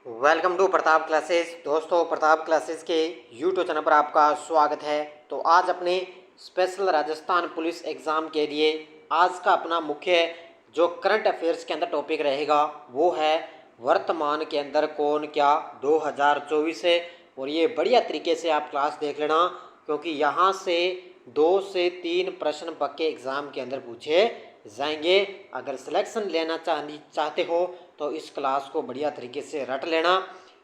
Welcome to Pratap classes. दोस्तों, Pratap classes के YouTube channel पर आपका स्वागत है। तो आज अपने स्पेशल राजस्थान पुलिस एग्ज़ाम के लिए आज का अपना मुख्य जो करंट अफेयर्स के अंदर टॉपिक रहेगा वो है वर्तमान के अंदर कौन क्या 2024 है। और ये बढ़िया तरीके से आप क्लास देख लेना, क्योंकि यहाँ से 2 से 3 प्रश्न पक्के एग्ज़ाम के अंदर पूछे जाएंगे। अगर सिलेक्शन लेना चाहते हो तो इस क्लास को बढ़िया तरीके से रट लेना।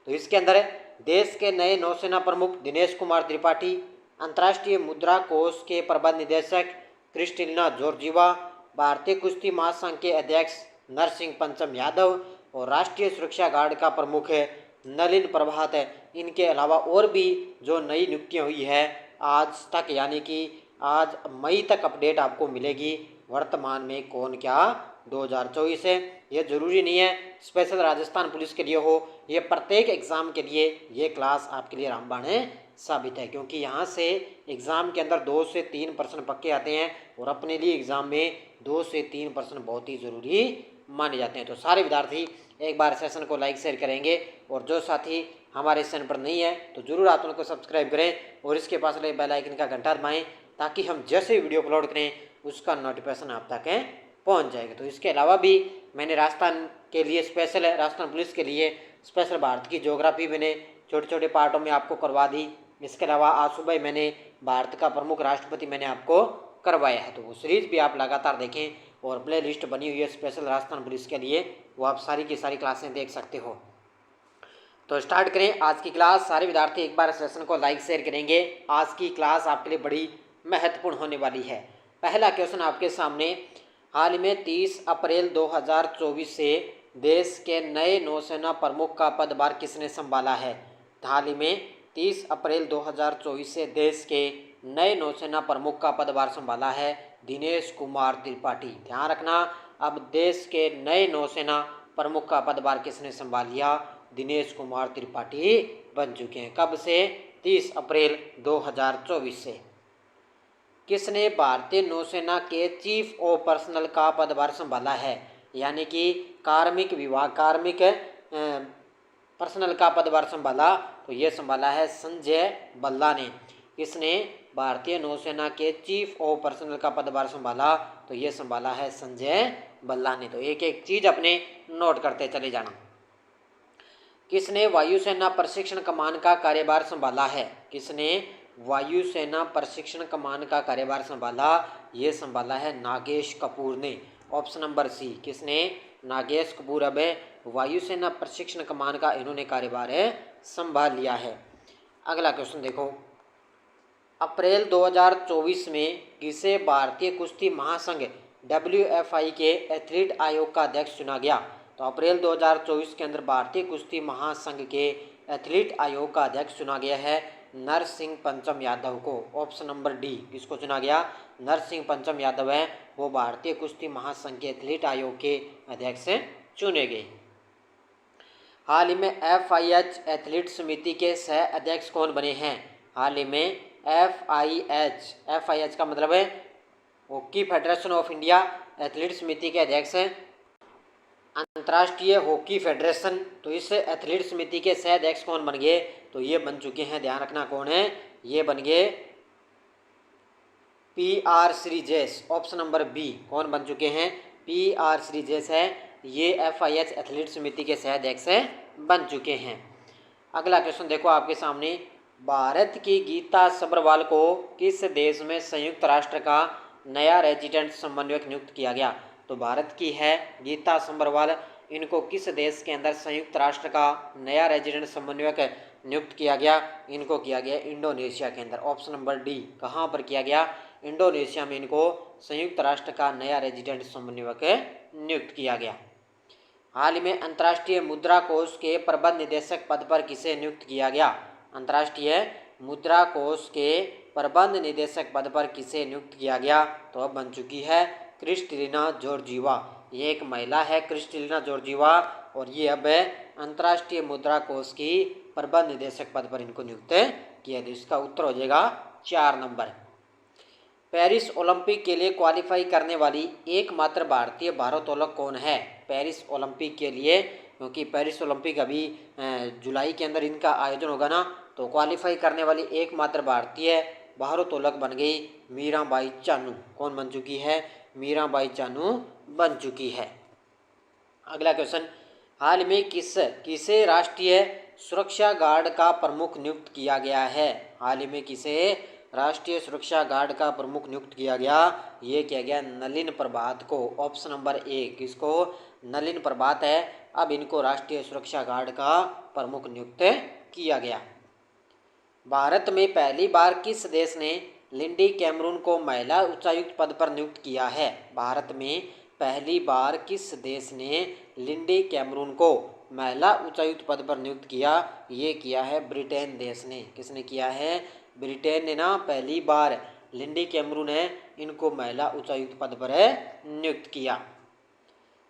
तो इसके अंदर देश के नए नौसेना प्रमुख दिनेश कुमार त्रिपाठी, अंतर्राष्ट्रीय मुद्रा कोष के प्रबंध निदेशक क्रिस्टिना जॉर्जिवा, भारतीय कुश्ती महासंघ के अध्यक्ष नरसिंह पंचम यादव और राष्ट्रीय सुरक्षा गार्ड का प्रमुख है नलिन प्रभात है। इनके अलावा और भी जो नई नियुक्तियाँ हुई है आज तक, यानी कि आज मई तक अपडेट आपको मिलेगी वर्तमान में कौन क्या 2024 है। ये ज़रूरी नहीं है स्पेशल राजस्थान पुलिस के लिए हो, ये प्रत्येक एग्ज़ाम के लिए ये क्लास आपके लिए रामबाण साबित है, क्योंकि यहाँ से एग्ज़ाम के अंदर 2 से 3 प्रश्न पक्के आते हैं और अपने लिए एग्ज़ाम में 2 से 3 प्रश्न बहुत ही ज़रूरी माने जाते हैं। तो सारे विद्यार्थी एक बार सेशन को लाइक शेयर करेंगे और जो साथी हमारे चैनल पर नहीं है तो ज़रूर आप उनको सब्सक्राइब करें और इसके पास लगे बेल आइकन का घंटा दबाएं, ताकि हम जैसे वीडियो अपलोड करें उसका नोटिफिकेशन आप तक पहुंच जाएगा। तो इसके अलावा भी मैंने राजस्थान के लिए स्पेशल है, राजस्थान पुलिस के लिए स्पेशल भारत की ज्योग्राफी मैंने छोटे छोटे पार्टों में आपको करवा दी। इसके अलावा आज सुबह मैंने भारत का प्रमुख राष्ट्रपति मैंने आपको करवाया है। तो वो सीरीज़ भी आप लगातार देखें और प्ले लिस्ट बनी हुई है स्पेशल राजस्थान पुलिस के लिए, वो आप सारी की सारी क्लासें देख सकते हो। तो स्टार्ट करें आज की क्लास। सारे विद्यार्थी एक बार सेशन को लाइक शेयर करेंगे। आज की क्लास आपके लिए बड़ी महत्वपूर्ण होने वाली है। पहला क्वेश्चन आपके सामने, हाल में 30 अप्रैल 2024 से देश के नए नौसेना प्रमुख का पदभार किसने संभाला है? हाल ही में 30 अप्रैल 2024 से देश के नए नौसेना प्रमुख का पदभार संभाला है दिनेश कुमार त्रिपाठी। ध्यान रखना, अब देश के नए नौसेना प्रमुख का पदभार किसने संभाल लिया? दिनेश कुमार त्रिपाठी बन चुके हैं। कब से? 30 अप्रैल 2024 से। किसने भारतीय नौसेना के चीफ ऑफ पर्सनल का पदभार संभाला है? यानी कि कार्मिक विभाग, कार्मिक पर्सनल का पदभार संभाला, तो ये संभाला है संजय बल्ला ने। किसने भारतीय नौसेना के चीफ ऑफ पर्सनल का पदभार संभाला? तो ये संभाला है संजय बल्ला ने। तो एक एक चीज अपने नोट करते चले जाना। किसने वायुसेना प्रशिक्षण कमान का कार्यभार संभाला है? किसने वायुसेना प्रशिक्षण कमान का कार्यभार संभाला? ये संभाला है नागेश कपूर ने। Option number C. किसने? नागेश कपूर अब वायुसेना प्रशिक्षण कमान का इन्होंने कार्यभार संभाल लिया है। अगला क्वेश्चन देखो, अप्रैल 2024 में किसे भारतीय कुश्ती महासंघ WFI के एथलीट आयोग का अध्यक्ष चुना गया? तो अप्रैल 2024 के अंदर भारतीय कुश्ती महासंघ के एथलीट आयोग का अध्यक्ष चुना गया है नरसिंह पंचम यादव को। Option number D. किसको चुना गया? नरसिंह पंचम यादव है वो भारतीय कुश्ती महासंघ के एथलीट आयोग के अध्यक्ष चुने गए। हाल ही में FIH एथलीट समिति के सह अध्यक्ष कौन बने हैं? हाल ही में FIH का मतलब है hockey federation of India athlete समिति के अध्यक्ष हैं अंतर्राष्ट्रीय हॉकी फेडरेशन। तो इस एथलीट समिति के सह अध्यक्ष कौन बन गए? तो ये बन चुके हैं, ध्यान रखना कौन है, ये बन गए PR Sreejesh. Option number B. कौन बन चुके हैं? PR श्रीजेश है ये FIH एथलीट समिति के सह अध्यक्ष बन चुके हैं। अगला क्वेश्चन देखो आपके सामने, भारत की गीता सब्रवाल को किस देश में संयुक्त राष्ट्र का नया रेजिडेंट समन्वयक नियुक्त किया गया? तो भारत की है गीता सब्रवाल, इनको किस देश के अंदर संयुक्त राष्ट्र का नया रेजिडेंट समन्वयक नियुक्त किया गया? इनको किया गया इंडोनेशिया के अंदर। Option number D. कहाँ पर किया गया? इंडोनेशिया में इनको संयुक्त राष्ट्र का नया रेजिडेंट समन्वयक नियुक्त किया गया। हाल ही में अंतर्राष्ट्रीय मुद्रा कोष के प्रबंध निदेशक पद पर किसे नियुक्त किया गया? अंतर्राष्ट्रीय मुद्रा कोष के प्रबंध निदेशक पद पर किसे नियुक्त किया गया? तो अब बन चुकी है क्रिस्टलिना जॉर्जिवा। ये एक महिला है क्रिस्टलिना जॉर्जिवा और ये अब अंतर्राष्ट्रीय मुद्रा कोष की प्रबंध निदेशक पद पर इनको नियुक्त किया गया। इसका उत्तर हो जाएगा 4 नंबर। पेरिस ओलंपिक के लिए क्वालिफाई करने वाली एकमात्र भारतीय भारोत्तोलक कौन है? पेरिस ओलंपिक के लिए क्योंकि पेरिस ओलंपिक अभी जुलाई के अंदर इनका आयोजन होगा ना, तो क्वालिफाई करने वाली एकमात्र भारतीय भारोत्तोलक बन गई मीराबाई चानू। कौन बन चुकी है? मीराबाई चानू बन चुकी है। अगला क्वेश्चन, हाल में किसे राष्ट्रीय सुरक्षा गार्ड का प्रमुख नियुक्त किया गया है? हाल ही में किसे राष्ट्रीय सुरक्षा गार्ड का प्रमुख नियुक्त किया गया? ये किया गया नलिन प्रभात को। ऑप्शन नंबर ए, किसको? नलिन प्रभात है, अब इनको राष्ट्रीय सुरक्षा गार्ड का प्रमुख नियुक्त किया गया। भारत में पहली बार किस देश ने लिंडी कैमरून को महिला उच्चायुक्त पद पर नियुक्त किया है? भारत में पहली बार किस देश ने लिंडी कैमरून को महिला उच्चायुक्त पद पर नियुक्त किया? ये किया है ब्रिटेन देश ने। किसने किया है? ब्रिटेन ने ना पहली बार लिंडी कैमरून है, इनको महिला उच्चायुक्त पद पर नियुक्त किया।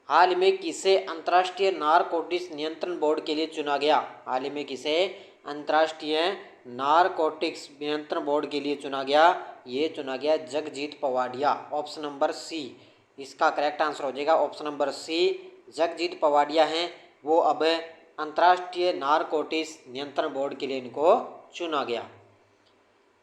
हाल में किसे अंतर्राष्ट्रीय नारकोटिक्स नियंत्रण बोर्ड के लिए चुना गया? हाल ही में किसे अंतर्राष्ट्रीय नारकोटिक्स नियंत्रण बोर्ड के लिए चुना गया? ये चुना गया जगजीत पवाडिया। ऑप्शन नंबर सी इसका करेक्ट आंसर हो जाएगा। ऑप्शन नंबर सी, जगजीत पवाडिया हैं, वो अब अंतर्राष्ट्रीय नारकोटिक्स नियंत्रण बोर्ड के लिए इनको चुना गया।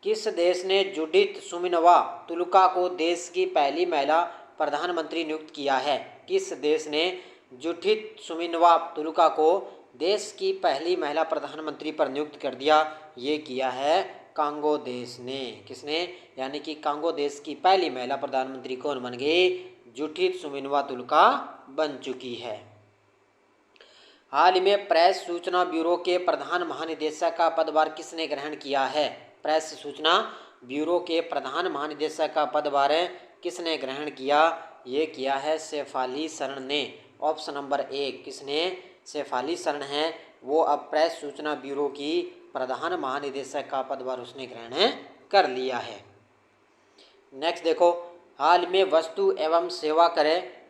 किस देश ने जुडिथ सुमिनवा तुलका को देश की पहली महिला प्रधानमंत्री नियुक्त किया है? किस देश ने जुडिथ सुमिनवा तुलका को देश की पहली महिला प्रधानमंत्री पर नियुक्त कर दिया? ये किया है कांगो देश ने। किसने? यानी कि कांगो देश की पहली महिला प्रधानमंत्री कौन बन गई? जुडिथ सुमिनवा तुलका बन चुकी है। हाल ही में प्रेस सूचना ब्यूरो के प्रधान महानिदेशक का पदभार किसने ग्रहण किया है? प्रेस सूचना ब्यूरो के प्रधान महानिदेशक का पदभार किसने ग्रहण किया? ये किया है शेफाली शरण ने। ऑप्शन नंबर ए, किसने? शेफाली शरण है, वो अब प्रेस सूचना ब्यूरो की प्रधान महानिदेशक का पदभार उसने ग्रहण कर लिया है। नेक्स्ट देखो, हाल में वस्तु एवं सेवा कर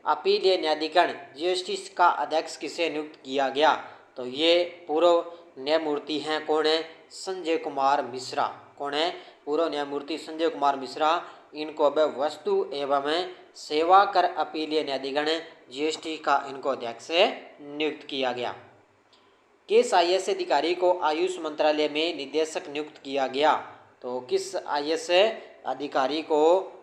अपीलीय न्यायाधिकरण जीएसटी का अध्यक्ष किसे नियुक्त किया गया? तो ये पूर्व न्यायमूर्ति हैं, कौन है? संजय कुमार मिश्रा। कौन है? पूर्व न्यायमूर्ति संजय कुमार मिश्रा। इनको अब वस्तु एवं सेवा कर अपीलीय न्यायाधिकरण जीएसटी का इनको अध्यक्ष नियुक्त किया गया। किस आईएएस अधिकारी को आयुष मंत्रालय में निदेशक नियुक्त किया गया? तो किस आईएएस अधिकारी को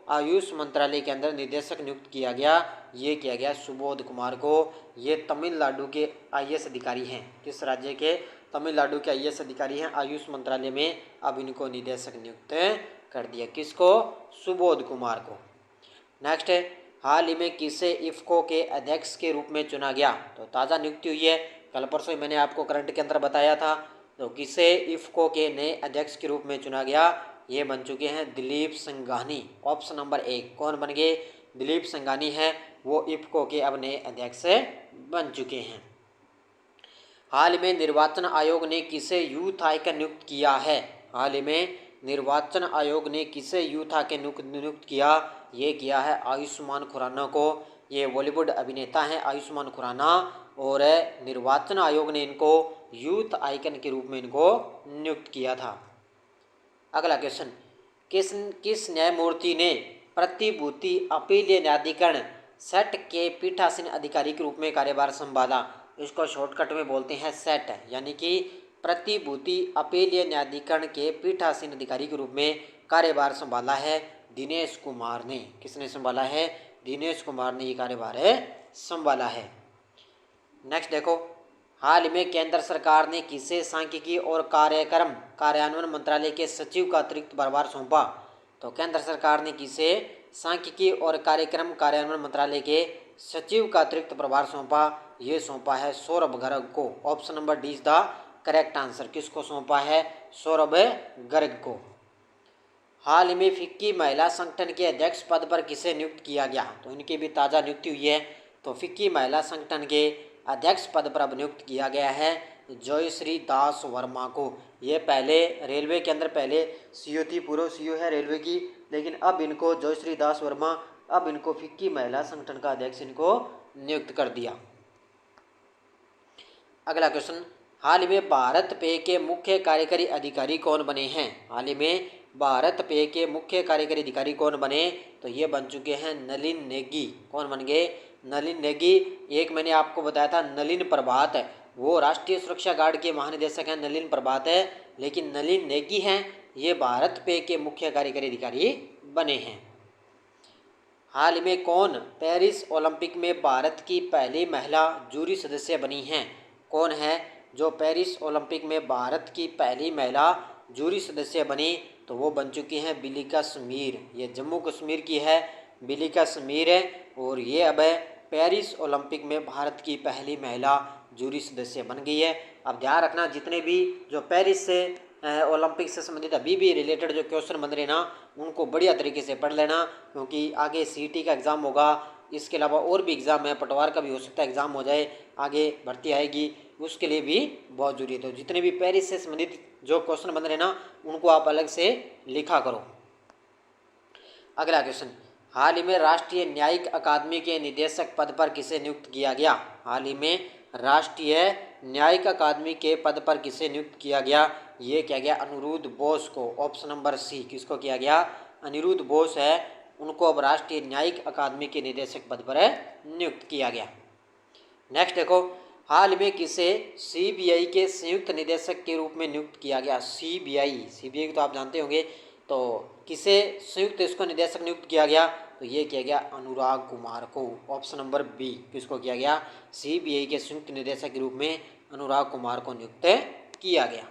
आयुष मंत्रालय के अंदर निदेशक नियुक्त किया गया? ये किया गया सुबोध कुमार को। ये तमिलनाडु के आईएएस अधिकारी हैं। किस राज्य के? तमिलनाडु के आईएएस अधिकारी हैं। आयुष मंत्रालय में अब इनको निदेशक नियुक्त कर दिया। किसको? सुबोध कुमार को। नेक्स्ट है, हाल ही में किसे इफ्को के अध्यक्ष के रूप में चुना गया? तो ताज़ा नियुक्ति हुई है, कल परसों मैंने आपको करंट के अंदर बताया था। तो किसे इफ्को के नए अध्यक्ष के रूप में चुना गया? ये बन चुके हैं Dilip Sanghani. Option number A, कौन बन गए? दिलीप संघानी है, वो इफ्को के अब नए अध्यक्ष बन चुके हैं। हाल में निर्वाचन आयोग ने किसे यूथ आइकन नियुक्त किया है? हाल ही में निर्वाचन आयोग ने किसे यूथ आइकन नियुक्त किया? ये किया है आयुष्मान खुराना को। ये बॉलीवुड अभिनेता हैं आयुष्मान खुराना, और निर्वाचन आयोग ने इनको यूथ आइकन के रूप में इनको नियुक्त किया था। अगला क्वेश्चन, किस न्यायमूर्ति ने प्रतिभूति अपीलीय न्यायाधिकरण सेट के पीठासीन अधिकारी के रूप में कार्यभार संभाला? इसको शॉर्टकट में बोलते हैं सेट, यानी कि प्रतिभूति अपीलीय न्यायाधिकरण के पीठासीन अधिकारी के रूप में कार्यभार संभाला है दिनेश कुमार ने। किसने संभाला है? दिनेश कुमार ने ये कार्यभार संभाला है। नेक्स्ट देखो, हाल में केंद्र सरकार ने किसे सांख्यिकी और कार्यक्रम कार्यान्वयन मंत्रालय के सचिव का अतिरिक्त प्रभार सौंपा? तो केंद्र सरकार ने किसे सांख्यिकी और कार्यक्रम कार्यान्वयन मंत्रालय के सचिव का अतिरिक्त प्रभार सौंपा? ये सौंपा है सौरभ गर्ग को। Option number D is the correct answer. किसको सौंपा है? सौरभ गर्ग को। हाल ही में फिक्की महिला संगठन के अध्यक्ष पद पर किसे नियुक्त किया गया? तो इनकी भी ताज़ा नियुक्ति हुई है। तो फिक्की महिला संगठन के अध्यक्ष पद पर अब नियुक्त किया गया है जयश्री दास वर्मा को। ये पहले रेलवे के अंदर पहले सीईओ थी, पूर्व सीईओ है रेलवे की, लेकिन अब इनको जयश्री दास वर्मा, अब इनको फिक्की महिला संगठन का अध्यक्ष इनको नियुक्त कर दिया। अगला क्वेश्चन, हाल ही में भारत पे के मुख्य कार्यकारी अधिकारी कौन बने हैं? हाल ही में भारत पे के मुख्य कार्यकारी अधिकारी कौन बने? तो ये बन चुके हैं नलिन नेगी। कौन बन गए? नलिन नेगी। एक मैंने आपको बताया था नलिन प्रभात, वो राष्ट्रीय सुरक्षा गार्ड के महानिदेशक हैं, नलिन प्रभात है। लेकिन नलिन नेगी हैं ये भारत पे के मुख्य कार्यकारी अधिकारी बने हैं। हाल ही में कौन पेरिस ओलंपिक में भारत की पहली महिला जूरी सदस्य बनी हैं? कौन है जो पेरिस ओलंपिक में भारत की पहली महिला जूरी सदस्य बनी? तो वो बन चुकी हैं बिलिका समीर। ये जम्मू कश्मीर की है, बिलिका समीर है, और ये अब पेरिस ओलंपिक में भारत की पहली महिला जूरी सदस्य बन गई है। अब ध्यान रखना, जितने भी जो पेरिस से ओलंपिक से संबंधित अभी भी रिलेटेड जो क्वेश्चन बन रहे ना, उनको बढ़िया तरीके से पढ़ लेना, क्योंकि आगे सीईटी का एग्ज़ाम होगा। इसके अलावा और भी एग्ज़ाम है, पटवार का भी हो सकता है एग्ज़ाम हो जाए, आगे भर्ती आएगी, उसके लिए भी बहुत जरूरी है। तो जितने भी पेरिस से संबंधित जो क्वेश्चन बन रहे ना, उनको आप अलग से लिखा करो। अगला क्वेश्चन, हाल ही में राष्ट्रीय न्यायिक अकादमी के निदेशक पद पर किसे नियुक्त किया गया? हाल ही में राष्ट्रीय न्यायिक अकादमी के पद पर किसे नियुक्त किया गया? ये किया गया अनिरुद्ध बोस को। ऑप्शन नंबर सी, किसको किया गया? अनिरुद्ध बोस है, उनको अब राष्ट्रीय न्यायिक अकादमी के निदेशक पद पर नियुक्त किया गया। नेक्स्ट देखो, हाल में किसे सीबीआई के संयुक्त निदेशक के रूप में नियुक्त किया गया? सीबीआई को तो आप जानते होंगे, तो किसे संयुक्त इसको निदेशक नियुक्त किया गया? तो ये किया गया अनुराग कुमार को। ऑप्शन नंबर बी, किसको किया गया? सीबीआई के संयुक्त निदेशक के रूप में अनुराग कुमार को नियुक्त किया गया।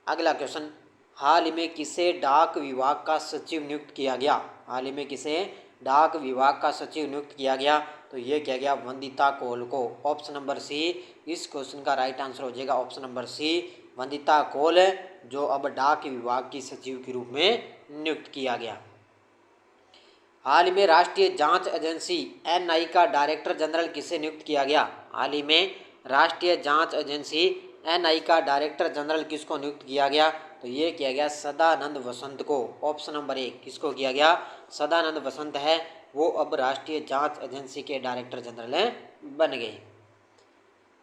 अगला क्वेश्चन, हाल ही में किसे डाक विभाग का सचिव नियुक्त किया गया? हाल ही में किसे डाक विभाग का सचिव नियुक्त किया गया? तो ये किया गया वंदिता कोल को। ऑप्शन नंबर सी, इस क्वेश्चन का राइट आंसर हो जाएगा ऑप्शन नंबर सी, वंदिता कोल, जो अब डाक विभाग की सचिव के रूप में नियुक्त किया गया। हाल ही में राष्ट्रीय जांच एजेंसी एनआई का डायरेक्टर जनरल किसे नियुक्त किया गया? हाल ही में राष्ट्रीय जांच एजेंसी एनआई का डायरेक्टर जनरल किसको नियुक्त किया गया? तो ये किया गया सदानंद वसंत को। ऑप्शन नंबर एक, किसको किया गया? सदानंद वसंत है, वो अब राष्ट्रीय जांच एजेंसी के डायरेक्टर जनरल बन गए।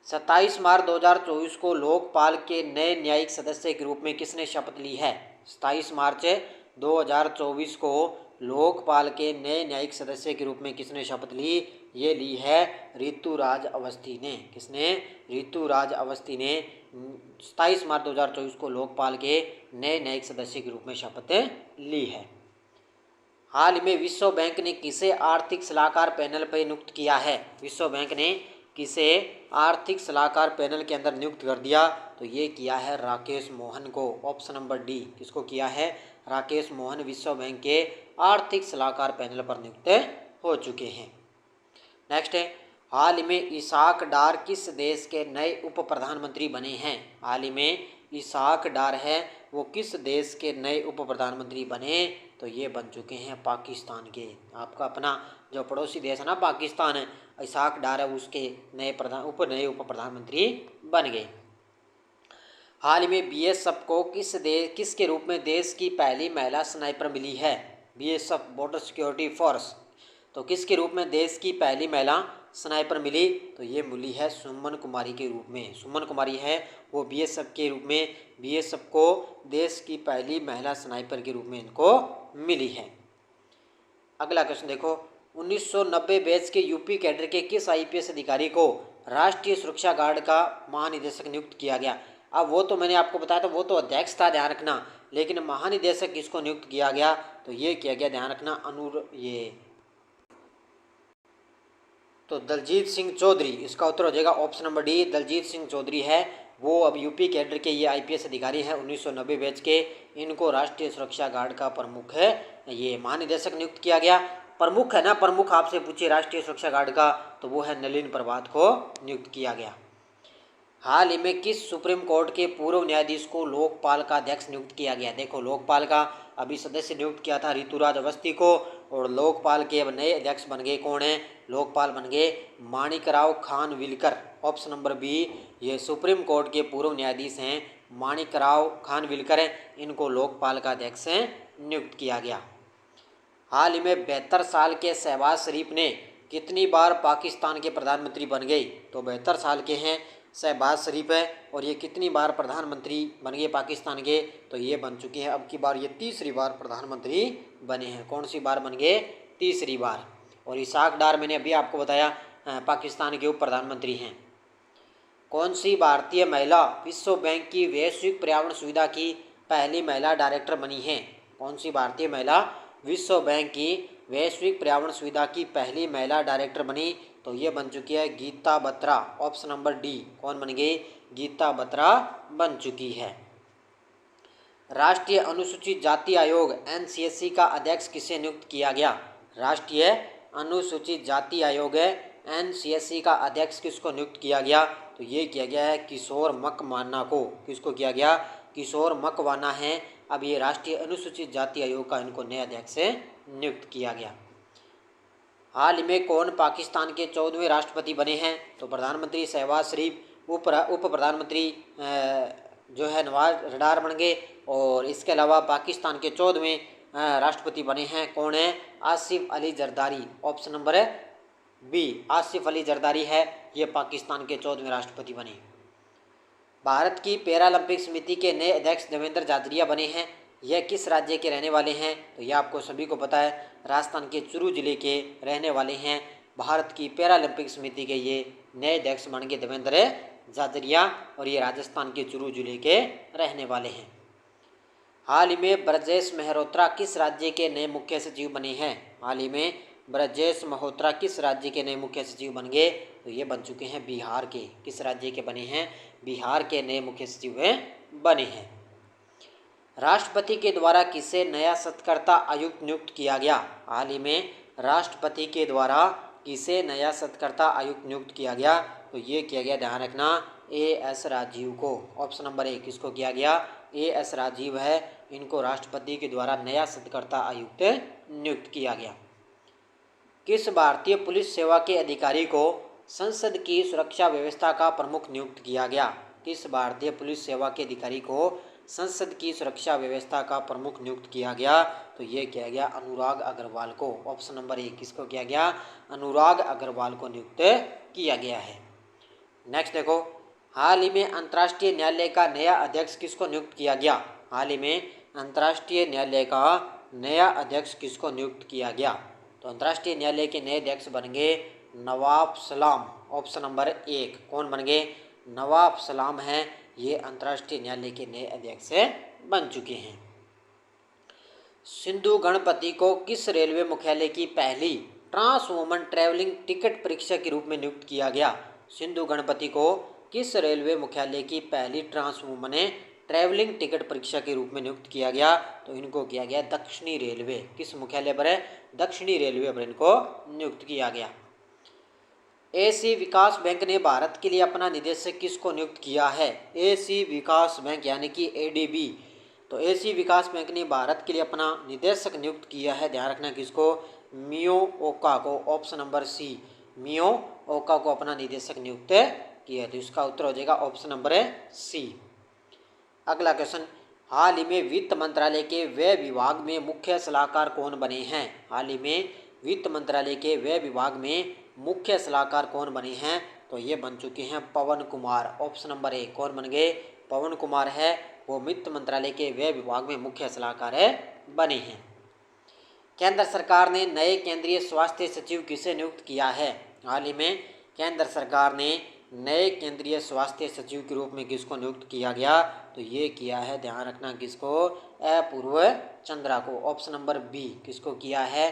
27 मार्च 2024 को लोकपाल के नए न्यायिक सदस्य के रूप में किसने शपथ ली है? 27 मार्च 2024 को लोकपाल के नए न्यायिक सदस्य के रूप में किसने शपथ ली? ये ली है ऋतुराज अवस्थी ने। किसने? ऋतुराज अवस्थी ने 27 मार्च 2024 को लोकपाल के नए न्यायिक सदस्य के रूप में शपथ ली है। हाल में विश्व बैंक ने किसे आर्थिक सलाहकार पैनल पर नियुक्त किया है? विश्व बैंक ने किसे आर्थिक सलाहकार पैनल के अंदर नियुक्त कर दिया? तो ये किया है राकेश मोहन को। ऑप्शन नंबर डी, किसको किया है? राकेश मोहन विश्व बैंक के आर्थिक सलाहकार पैनल पर नियुक्त हो चुके हैं। नेक्स्ट है, हाल ही में इसाक डार किस देश के नए उप प्रधानमंत्री बने हैं? हाल ही में इसाक डार है, वो किस देश के नए उप प्रधानमंत्री बने? तो ये बन चुके हैं पाकिस्तान के। आपका अपना जो पड़ोसी देश है ना पाकिस्तान है, इसाक डार है, उसके नए उप प्रधानमंत्री बन गए। हाल ही में बीएसएफ को किसके रूप में देश की पहली महिला स्नाइपर मिली है? बीएसएफ बॉर्डर सिक्योरिटी फोर्स, तो किसके रूप में देश की पहली महिला स्नाइपर मिली? तो ये मिली है सुमन कुमारी के रूप में। सुमन कुमारी है, वो बीएसएफ के रूप में, बीएसएफ को देश की पहली महिला स्नाइपर के रूप में इनको मिली है। अगला क्वेश्चन देखो, 1990 बैच के यूपी कैडर के किस आईपीएस अधिकारी को राष्ट्रीय सुरक्षा गार्ड का महानिदेशक नियुक्त किया गया? अब वो तो मैंने आपको बताया था, वो तो अध्यक्ष था, ध्यान रखना, लेकिन महानिदेशक किसको नियुक्त किया गया? तो ये किया गया, ध्यान रखना, तो दलजीत सिंह चौधरी। इसका उत्तर हो जाएगा option number D, Daljeet Singh Chaudhary है, वो अब यूपी कैडर के ये आईपीएस अधिकारी हैं 1990 बैच के। इनको राष्ट्रीय सुरक्षा गार्ड का प्रमुख है ये महानिदेशक नियुक्त किया गया। प्रमुख है ना, प्रमुख आपसे पूछिए राष्ट्रीय सुरक्षा गार्ड का, तो वो है नलिन प्रभात को नियुक्त किया गया। हाल ही में किस सुप्रीम कोर्ट के पूर्व न्यायाधीश को लोकपाल का अध्यक्ष नियुक्त किया गया? देखो, लोकपाल का अभी सदस्य नियुक्त किया था ऋतुराज अवस्थी को, और लोकपाल के अब नए अध्यक्ष बन गए, कौन है? लोकपाल बन गए Manikrao Khanwilkar. Option number B, ये सुप्रीम कोर्ट के पूर्व न्यायाधीश हैं माणिकराव खानविलकर, इनको लोकपाल का अध्यक्ष नियुक्त किया गया। हाल ही में 72 साल के शहबाज शरीफ ने कितनी बार पाकिस्तान के प्रधानमंत्री बन गए? तो 72 साल के हैं शहबाज शरीफ है, और ये कितनी बार प्रधानमंत्री बन गए पाकिस्तान के? तो ये बन चुके हैं अब की बार ये तीसरी बार प्रधानमंत्री बने हैं। कौन सी बार बन गए? तीसरी बार। और इसाक डार मैंने अभी आपको बताया पाकिस्तान के उप प्रधानमंत्री हैं। कौन सी भारतीय महिला विश्व बैंक की वैश्विक पर्यावरण सुविधा की पहली महिला डायरेक्टर बनी है? कौन सी भारतीय महिला विश्व बैंक की वैश्विक पर्यावरण सुविधा की पहली महिला डायरेक्टर बनी? तो ये बन चुकी है Geeta Batra. Option number D. कौन बन गई? गीता बत्रा बन चुकी है। राष्ट्रीय अनुसूचित जाति आयोग एनसीएससी का अध्यक्ष किसे नियुक्त किया गया? राष्ट्रीय अनुसूचित जाति आयोग एनसीएससी का अध्यक्ष किसको नियुक्त किया गया? तो ये किया गया है किशोर मकवाना को। किसको किया गया? किशोर मकवाना है अब ये राष्ट्रीय अनुसूचित जाति आयोग का इनको नए अध्यक्ष नियुक्त किया गया। हाल ही में कौन पाकिस्तान के 14वें राष्ट्रपति बने हैं? तो प्रधानमंत्री शहबाज शरीफ, उप प्रधानमंत्री जो है नवाज शरीफ बन गए और इसके अलावा पाकिस्तान के 14वें राष्ट्रपति बने हैं कौन है? आसिफ अली जरदारी। ऑप्शन नंबर है बी, आसिफ अली जरदारी है ये पाकिस्तान के 14वें राष्ट्रपति बने। भारत की पैरालंपिक समिति के नए अध्यक्ष देवेंद्र झाझरिया बने हैं। यह किस राज्य के रहने वाले हैं? तो यह आपको सभी को पता है, राजस्थान के चुरू जिले के रहने वाले हैं। भारत की पैरालंपिक समिति के ये नए अध्यक्ष बन गए देवेंद्र झाझरिया और ये राजस्थान के चुरू जिले के रहने वाले हैं। हाल ही में ब्रजेश मेहरोत्रा किस राज्य के नए मुख्य सचिव बने हैं? हाल ही में ब्रजेश मेहरोत्रा किस राज्य के नए मुख्य सचिव बन गए? तो ये बन चुके हैं बिहार के। किस राज्य के बने हैं? बिहार के नए मुख्य सचिव बने हैं। राष्ट्रपति के द्वारा किसे नया सत्कर्ता आयुक्त नियुक्त किया गया? हाल ही में राष्ट्रपति के द्वारा किसे नया सत्कर्ता आयुक्त नियुक्त किया गया? तो ये किया गया, ध्यान रखना, एएस राजीव को। ऑप्शन नंबर ए। किसको किया गया? एएस राजीव है, इनको राष्ट्रपति के द्वारा नया सत्कर्ता आयुक्त नियुक्त किया गया। किस भारतीय पुलिस सेवा के अधिकारी को संसद की सुरक्षा व्यवस्था का प्रमुख नियुक्त किया गया? किस भारतीय पुलिस सेवा के अधिकारी को संसद की सुरक्षा व्यवस्था का प्रमुख नियुक्त किया गया? तो ये किया गया अनुराग अग्रवाल को। ऑप्शन नंबर ए। किसको किया गया? अनुराग अग्रवाल को नियुक्त किया गया है। नेक्स्ट देखो, हाल ही में अंतर्राष्ट्रीय न्यायालय का नया अध्यक्ष किसको नियुक्त किया गया? हाल ही में अंतर्राष्ट्रीय न्यायालय का नया अध्यक्ष किसको नियुक्त किया गया? तो अंतर्राष्ट्रीय न्यायालय के नए अध्यक्ष बन गए नवाब सलाम। ऑप्शन नंबर एक। कौन बन गए? नवाब सलाम हैं, ये अंतर्राष्ट्रीय न्यायालय के नए अध्यक्ष बन चुके हैं। सिंधु गणपति को किस रेलवे मुख्यालय की पहली ट्रांस वुमन ट्रैवलिंग टिकट परीक्षा के रूप में नियुक्त किया गया? सिंधु गणपति को किस रेलवे मुख्यालय की पहली ट्रांस वुमन ट्रैवलिंग टिकट परीक्षा के रूप में नियुक्त किया गया? तो इनको किया गया दक्षिणी रेलवे। किस मुख्यालय पर है? दक्षिणी रेलवे पर इनको नियुक्त किया गया। एसी विकास बैंक ने भारत के लिए अपना निदेशक किसको नियुक्त किया है? एसी विकास बैंक यानी कि एडीबी। तो एसी विकास बैंक ने भारत के लिए अपना निदेशक नियुक्त किया है, ध्यान रखना किसको? मियो ओका को। ऑप्शन नंबर सी। मियो ओका को अपना निदेशक नियुक्त किया। तो इसका उत्तर हो जाएगा ऑप्शन नंबर सी। अगला क्वेश्चन, हाल ही में वित्त मंत्रालय के व्यय विभाग में मुख्य सलाहकार कौन बने हैं? हाल ही में वित्त मंत्रालय के व्यय विभाग में मुख्य सलाहकार कौन बने हैं? तो ये बन चुके हैं Pavan Kumar. Option number A. कौन बन गए? पवन कुमार है, वो वित्त मंत्रालय के व्यय विभाग में मुख्य सलाहकार बने हैं। केंद्र सरकार ने नए केंद्रीय स्वास्थ्य सचिव किसे नियुक्त किया है? हाल ही में केंद्र सरकार ने नए केंद्रीय स्वास्थ्य सचिव के रूप में किसको नियुक्त किया गया? तो ये किया है, ध्यान रखना किसको? अपूर्व चंद्रा को। Option number B. किसको किया है?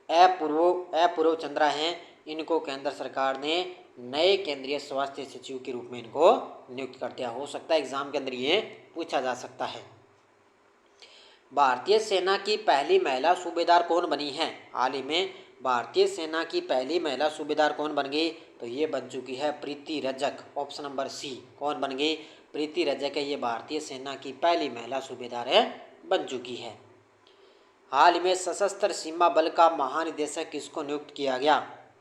अपूर्व चंद्रा हैं, इनको केंद्र सरकार ने नए केंद्रीय स्वास्थ्य सचिव के रूप में इनको नियुक्त कर दिया। हो सकता है एग्जाम के अंदर ये पूछा जा सकता है। भारतीय सेना की पहली महिला सूबेदार कौन बनी है? हाल ही में भारतीय सेना की पहली महिला सूबेदार कौन बन गई? तो ये बन चुकी है Preeti Rajak. Option number C. कौन बन गई? प्रीति रजक है, ये भारतीय सेना की पहली महिला सूबेदार बन चुकी है। हाल ही में सशस्त्र सीमा बल का महानिदेशक किसको नियुक्त किया गया?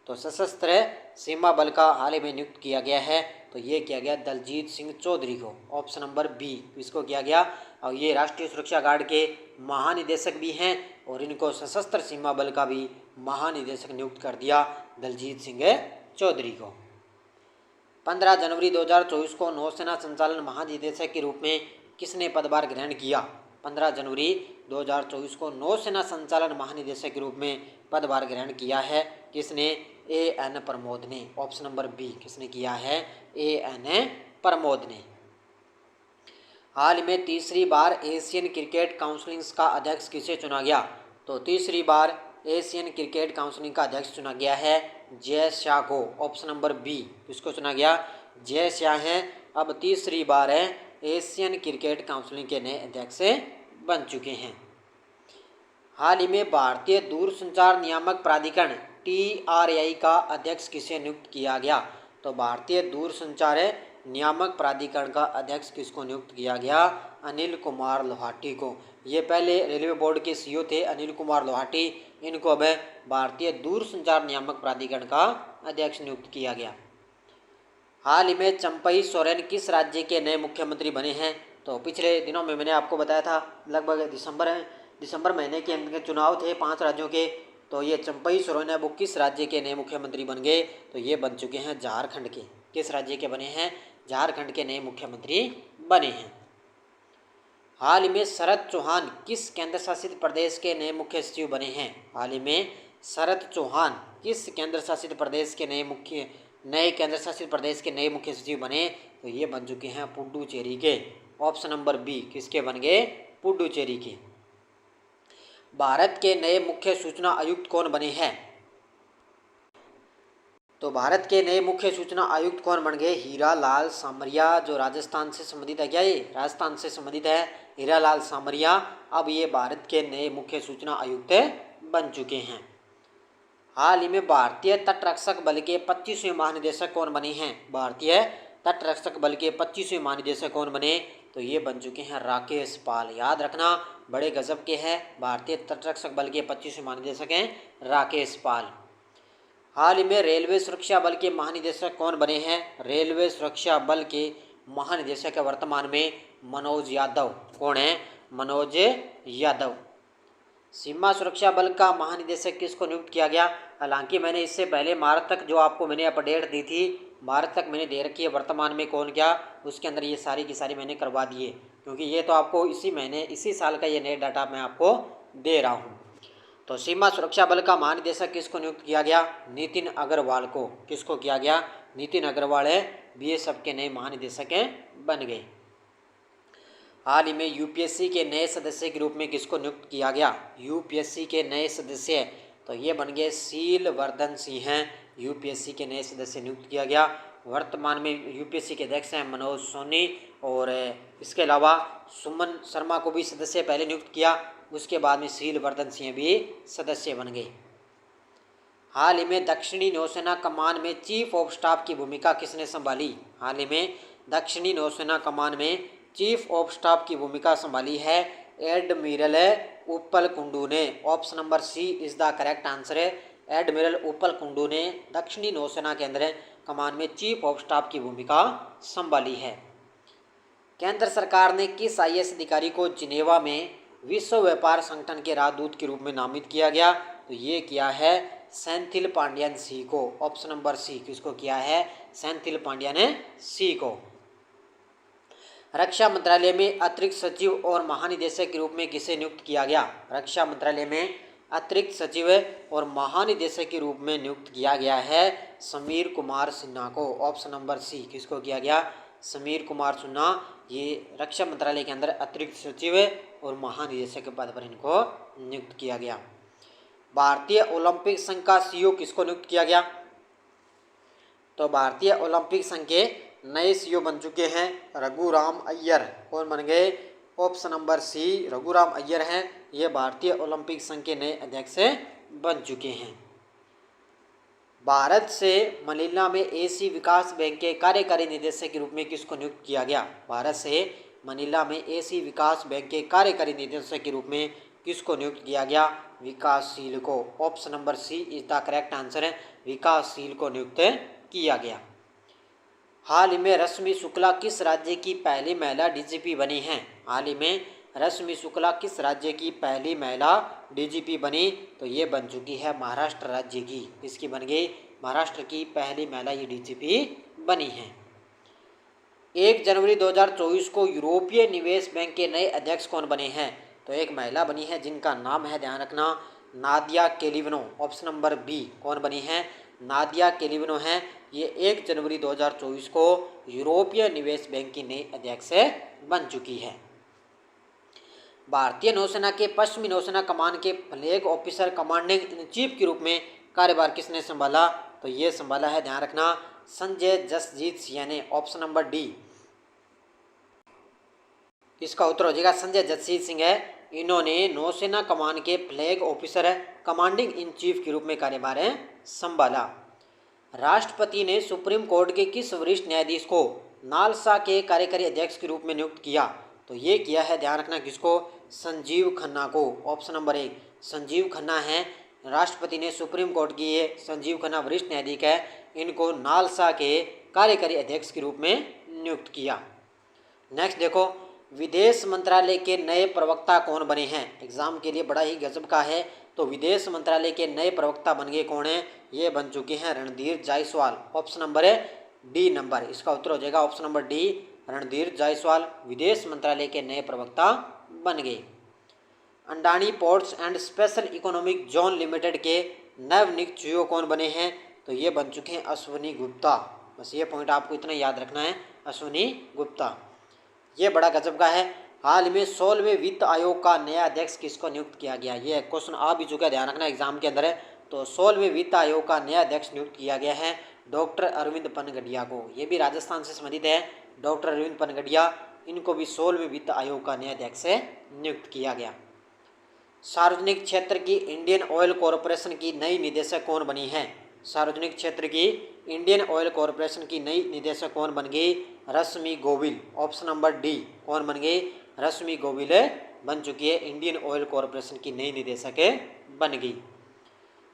तो सशस्त्र सीमा बल का हाल ही में नियुक्त किया गया है, तो ये किया गया दलजीत सिंह चौधरी को। Option number B. इसको किया गया, और ये राष्ट्रीय सुरक्षा गार्ड के महानिदेशक भी हैं और इनको सशस्त्र सीमा बल का भी महानिदेशक नियुक्त कर दिया दलजीत सिंह चौधरी को। 15 जनवरी 2024 को नौसेना संचालन महानिदेशक के रूप में किसने पदभार ग्रहण किया? 15 जनवरी 2024 को नौसेना संचालन महानिदेशक के रूप में पदभार ग्रहण किया है। किसने? एएन प्रमोद ने। ऑप्शन नंबर बी किसने किया है? एएन प्रमोद ने। हाल में तीसरी बार एशियन क्रिकेट काउंसिल का अध्यक्ष किसे चुना गया? तो तीसरी बार एशियन क्रिकेट काउंसिल का अध्यक्ष चुना गया है जय शाह को। ऑप्शन नंबर बी किसको चुना गया? जय शाह हैं अब तीसरी बार है एशियन क्रिकेट काउंसिल के नए अध्यक्ष बन चुके हैं। हाल ही में भारतीय दूरसंचार नियामक प्राधिकरण TRAI का अध्यक्ष किसे नियुक्त किया गया? तो भारतीय दूरसंचार नियामक प्राधिकरण का अध्यक्ष किसको नियुक्त किया गया? अनिल कुमार लोहाटी को। ये पहले रेलवे बोर्ड के CEO थे अनिल कुमार लोहाटी, इनको अब भारतीय दूरसंचार नियामक प्राधिकरण का अध्यक्ष नियुक्त किया गया। हाल ही में चंपई सोरेन किस राज्य के नए मुख्यमंत्री बने हैं? तो पिछले दिनों में मैंने आपको बताया था, लगभग दिसंबर महीने के अंदर चुनाव थे 5 राज्यों के, तो ये चंपई सोरेन है वो किस राज्य के नए मुख्यमंत्री बन गए? तो ये बन चुके हैं झारखंड के। किस राज्य के बने हैं? झारखंड के नए मुख्यमंत्री बने हैं। हाल ही में शरद चौहान किस केंद्र शासित प्रदेश के नए मुख्य सचिव बने हैं? हाल ही में शरद चौहान किस केंद्र शासित प्रदेश के नए केंद्र शासित प्रदेश के नए मुख्य सचिव बने? तो ये बन चुके हैं पुडुचेरी के। ऑप्शन नंबर बी किसके बन गए? पुडुचेरी के। भारत के नए मुख्य सूचना आयुक्त कौन बने हैं? तो भारत के नए मुख्य सूचना आयुक्त कौन बन गए? हीरा लाल सामरिया, जो राजस्थान से संबंधित है। क्या ये राजस्थान से संबंधित है? हीरा लाल सामरिया अब ये भारत के नए मुख्य सूचना आयुक्त बन चुके हैं। हाल ही में भारतीय तटरक्षक बल के 25वें महानिदेशक कौन बने हैं? भारतीय तटरक्षक बल के 25वें महानिदेशक कौन बने? तो ये बन चुके हैं राकेश पाल। याद रखना, बड़े गजब के हैं। भारतीय तटरक्षक बल के 25वें महानिदेशक हैं राकेश पाल। हाल ही में रेलवे सुरक्षा बल के महानिदेशक कौन बने हैं? रेलवे सुरक्षा बल के महानिदेशक वर्तमान में मनोज यादव। कौन है? मनोज यादव। सीमा सुरक्षा बल का महानिदेशक किसको नियुक्त किया गया? हालांकि मैंने इससे पहले मार्च तक जो आपको मैंने अपडेट दी थी, मार्च तक मैंने दे रखी है वर्तमान में कौन क्या, उसके अंदर ये सारी की सारी मैंने करवा दी है, क्योंकि ये तो आपको इसी साल का ये नया डाटा मैं आपको दे रहा हूँ। तो सीमा सुरक्षा बल का महानिदेशक किसको नियुक्त किया गया? नितिन अग्रवाल को। किसको किया गया? नितिन अग्रवाल है BSF के नए महानिदेशक बन गए। हाल ही में यूपीएससी के नए सदस्य के रूप में किसको नियुक्त किया गया? यूपीएससी के नए सदस्य तो ये बन गए शीलवर्धन सिंह हैं। यूपीएससी के नए सदस्य नियुक्त किया गया। वर्तमान में यूपीएससी के अध्यक्ष हैं मनोज सोनी, और इसके अलावा सुमन शर्मा को भी सदस्य पहले नियुक्त किया, उसके बाद में शीलवर्धन सिंह भी सदस्य बन गए। हाल ही में दक्षिणी नौसेना कमान में चीफ ऑफ स्टाफ की भूमिका किसने संभाली? हाल ही में दक्षिणी नौसेना कमान में चीफ ऑफ स्टाफ की भूमिका संभाली है एडमिरल उपल कुंडू ने। Option number C is the correct answer है। एडमिरल उपल कुंडू ने दक्षिणी नौसेना के अंदर कमान में चीफ ऑफ स्टाफ की भूमिका संभाली है। केंद्र सरकार ने किस IAS अधिकारी को जिनेवा में विश्व व्यापार संगठन के राजदूत के रूप में नामित किया गया? तो ये किया है सेंथिल पांड्यन सी को। ऑप्शन नंबर सी किसको किया है? सेंथिल पांड्यन सी को। रक्षा मंत्रालय में अतिरिक्त सचिव और महानिदेशक के रूप में किसे नियुक्त किया गया? रक्षा मंत्रालय में अतिरिक्त सचिव और महानिदेशक के रूप में नियुक्त किया गया है समीर कुमार सिन्हा को। ऑप्शन नंबर सी किसको किया गया? समीर कुमार सिन्हा। ये रक्षा मंत्रालय के अंदर अतिरिक्त सचिव और महानिदेशक के पद पर इनको नियुक्त किया गया। भारतीय ओलंपिक संघ का CEO किसको नियुक्त किया गया? तो भारतीय ओलंपिक संघ के नए CEO बन चुके हैं रघुराम अय्यर। कौन बन गए? Option number C Raghuram Iyer हैं। ये भारतीय ओलंपिक संघ के नए अध्यक्ष बन चुके हैं। भारत से मनीला में एशियाई विकास बैंक के कार्यकारी निदेशक के रूप में किसको नियुक्त किया गया? भारत से मनीला में एशियाई विकास बैंक के कार्यकारी निदेशक के रूप में किसको नियुक्त किया गया? विकासशील को। Option number C is the correct answer है। विकासशील को नियुक्त किया गया। हाल ही में रश्मि शुक्ला किस राज्य की पहली महिला DGP बनी हैं? हाल ही में रश्मि शुक्ला किस राज्य की पहली महिला DGP बनी? तो ये बन चुकी है महाराष्ट्र राज्य की। इसकी बन गई महाराष्ट्र की पहली महिला ये DGP बनी है। 1 जनवरी 2024 को यूरोपीय निवेश बैंक के नए अध्यक्ष कौन बने हैं? तो एक महिला बनी है जिनका नाम है, ध्यान रखना, नादिया केलिविनो, ऑप्शन नंबर बी कौन बनी है? नादिया केलिविनो है। ये 1 जनवरी 2024 को यूरोपीय निवेश बैंक की नई अध्यक्ष बन चुकी है। भारतीय नौसेना के पश्चिमी नौसेना कमान के flag officer commanding in chief के रूप में कार्यभार किसने संभाला? तो ये संभाला है, ध्यान रखना, संजय जसजीत सिंह ने, ऑप्शन नंबर डी। इसका उत्तर हो जाएगा संजय जसजीत सिंह है। इन्होंने नौसेना कमान के flag officer commanding in chief के रूप में कार्यभार संभाला। राष्ट्रपति ने सुप्रीम कोर्ट के किस वरिष्ठ न्यायाधीश को नालसा के कार्यकारी अध्यक्ष के रूप में नियुक्त किया? तो ये किया है, ध्यान रखना, किसको? संजीव खन्ना को, ऑप्शन नंबर 1 संजीव खन्ना है। राष्ट्रपति ने सुप्रीम कोर्ट की, ये संजीव खन्ना वरिष्ठ न्यायाधीश है, इनको नालसा के कार्यकारी अध्यक्ष के रूप में नियुक्त किया। नेक्स्ट देखो, विदेश मंत्रालय के नए प्रवक्ता कौन बने हैं? एग्जाम के लिए बड़ा ही गजब का है। तो विदेश मंत्रालय के नए प्रवक्ता बन गए कौन है? ये बन चुके हैं रणधीर जायसवाल, ऑप्शन नंबर है डी नंबर। इसका उत्तर हो जाएगा option number D, Randhir Jaiswal विदेश मंत्रालय के नए प्रवक्ता बन गए। Adani ports and special economic zone limited के नवनियुक्त सीईओ कौन बने हैं? तो ये बन चुके हैं अश्विनी गुप्ता। बस ये पॉइंट आपको इतना याद रखना है, अश्विनी गुप्ता। ये बड़ा गजब का है। हाल में 16वें वित्त आयोग का नया अध्यक्ष किसको नियुक्त किया गया? ये क्वेश्चन आ भी चुका है, ध्यान रखना, एग्जाम के अंदर है। तो 16वें वित्त आयोग का नया अध्यक्ष नियुक्त किया गया है डॉक्टर अरविंद पनगडिया को। ये भी राजस्थान से संबंधित है, डॉक्टर अरविंद पनगडिया, इनको भी 16वें वित्त आयोग का नया अध्यक्ष नियुक्त किया गया। सार्वजनिक क्षेत्र की इंडियन ऑयल कॉरपोरेशन की नई निदेशक कौन बनी है? सार्वजनिक क्षेत्र की इंडियन ऑयल कॉरपोरेशन की नई निदेशक कौन बन गई? रश्मि गोविल, ऑप्शन नंबर डी कौन बन गई? रश्मि गोविल बन चुकी है, इंडियन ऑयल कॉरपोरेशन की नई निदेशक बन गई।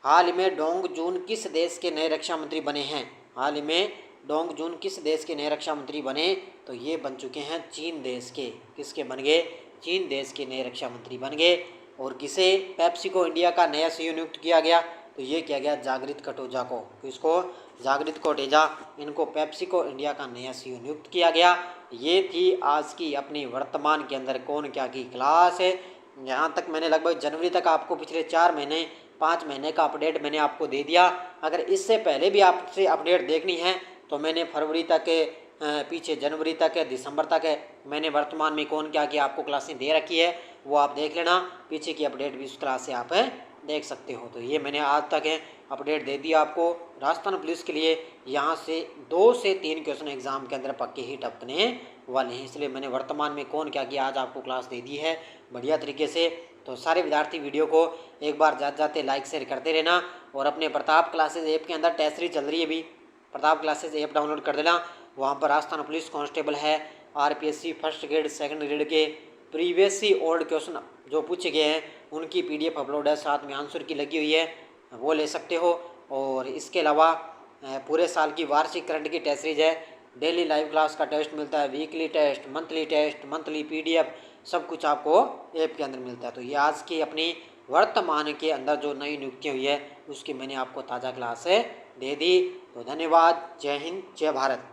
हाल में डोंग जून किस देश के नए रक्षा मंत्री बने हैं? हाल में डोंग जून किस देश के नए रक्षा मंत्री बने? तो ये बन चुके हैं चीन देश के। किसके बन गए? चीन देश के नए रक्षा मंत्री बन गए। और किसे? पेप्सिको इंडिया का नया सीईओ नियुक्त किया गया। तो ये किया गया जागृत कटोजा को। किसको? जागृत कटोजा, इनको पेप्सिको इंडिया का नया सीईओ नियुक्त किया गया। ये थी आज की अपनी वर्तमान के अंदर कौन क्या की क्लास है। यहाँ तक मैंने लगभग जनवरी तक आपको पिछले 4 महीने 5 महीने का अपडेट मैंने आपको दे दिया। अगर इससे पहले भी आपसे अपडेट देखनी है तो मैंने फरवरी तक पीछे जनवरी तक दिसंबर तक मैंने वर्तमान में कौन क्या की आपको क्लासें दे रखी है, वो आप देख लेना। पीछे की अपडेट भी उस क्लास से आप देख सकते हो। तो ये मैंने आज तक अपडेट दे दिया आपको राजस्थान पुलिस के लिए। यहाँ से 2 से 3 क्वेश्चन एग्जाम के अंदर पक्के ही टपकने वाले हैं, इसलिए मैंने वर्तमान में कौन क्या किया आज आपको क्लास दे दी है बढ़िया तरीके से। तो सारे विद्यार्थी वीडियो को एक बार जाते जाते लाइक शेयर करते रहना। और अपने प्रताप क्लासेज ऐप के अंदर टेस्ट सीरीज चल रही है, भी प्रताप क्लासेज ऐप डाउनलोड कर देना। वहाँ पर राजस्थान पुलिस कांस्टेबल है, RPSC first grade second grade के प्रीवियसली ओल्ड क्वेश्चन जो पूछे गए हैं उनकी पीडीएफ अपलोड है, साथ में आंसर की लगी हुई है, वो ले सकते हो। और इसके अलावा पूरे साल की वार्षिक करंट की टेस्ट सीरीज है, डेली लाइव क्लास का टेस्ट मिलता है, वीकली टेस्ट, मंथली पीडीएफ, सब कुछ आपको ऐप के अंदर मिलता है। तो ये आज की अपनी वर्तमान के अंदर जो नई नियुक्तियाँ हुई है उसकी मैंने आपको ताज़ा क्लास दे दी। तो धन्यवाद, जय हिंद, जय भारत।